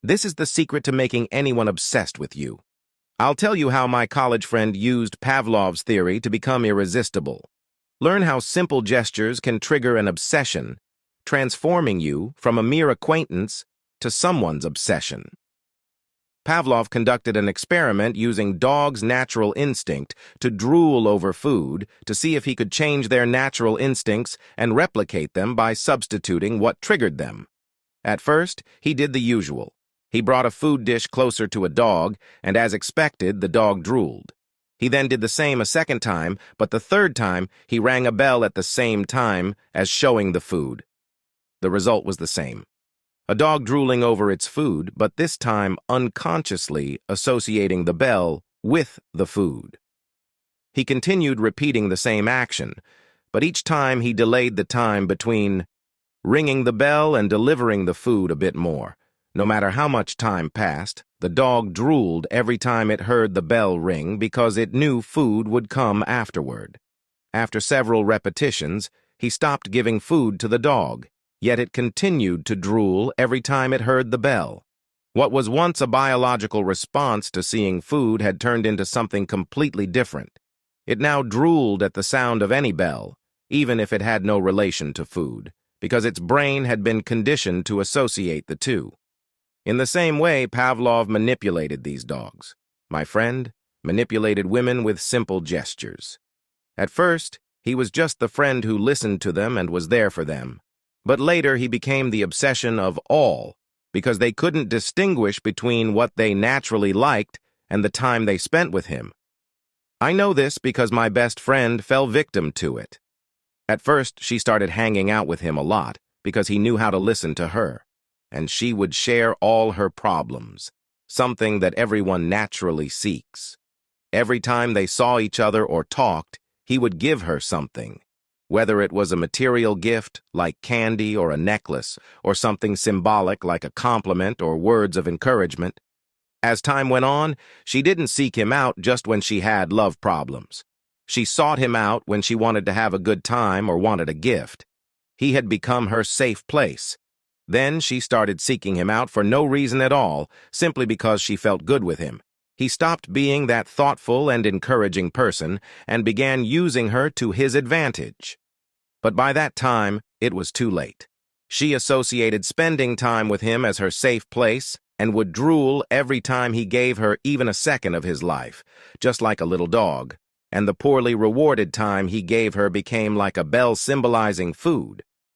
This is the secret to making anyone obsessed with you. I'll tell you how my college friend used Pavlov's theory to become irresistible. Learn how simple gestures can trigger an obsession, transforming you from a mere acquaintance to someone's obsession. Pavlov conducted an experiment using dogs' natural instinct to drool over food to see if he could change their natural instincts and replicate them by substituting what triggered them. At first, he did the usual. He brought a food dish closer to a dog, and as expected, the dog drooled. He then did the same a second time, but the third time, he rang a bell at the same time as showing the food. The result was the same. A dog drooling over its food, but this time unconsciously associating the bell with the food. He continued repeating the same action, but each time he delayed the time between ringing the bell and delivering the food a bit more. No matter how much time passed, the dog drooled every time it heard the bell ring because it knew food would come afterward. After several repetitions, he stopped giving food to the dog, yet it continued to drool every time it heard the bell. What was once a biological response to seeing food had turned into something completely different. It now drooled at the sound of any bell, even if it had no relation to food, because its brain had been conditioned to associate the two. In the same way, Pavlov manipulated these dogs. My friend manipulated women with simple gestures. At first, he was just the friend who listened to them and was there for them. But later, he became the obsession of all, because they couldn't distinguish between what they naturally liked and the time they spent with him. I know this because my best friend fell victim to it. At first, she started hanging out with him a lot because he knew how to listen to her. And she would share all her problems, something that everyone naturally seeks. Every time they saw each other or talked, he would give her something, whether it was a material gift like candy or a necklace, or something symbolic like a compliment or words of encouragement. As time went on, she didn't seek him out just when she had love problems. She sought him out when she wanted to have a good time or wanted a gift. He had become her safe place. Then she started seeking him out for no reason at all, simply because she felt good with him. He stopped being that thoughtful and encouraging person and began using her to his advantage. But by that time, it was too late. She associated spending time with him as her safe place and would drool every time he gave her even a second of his life, just like a little dog. And the poorly rewarded time he gave her became like a bell symbolizing food.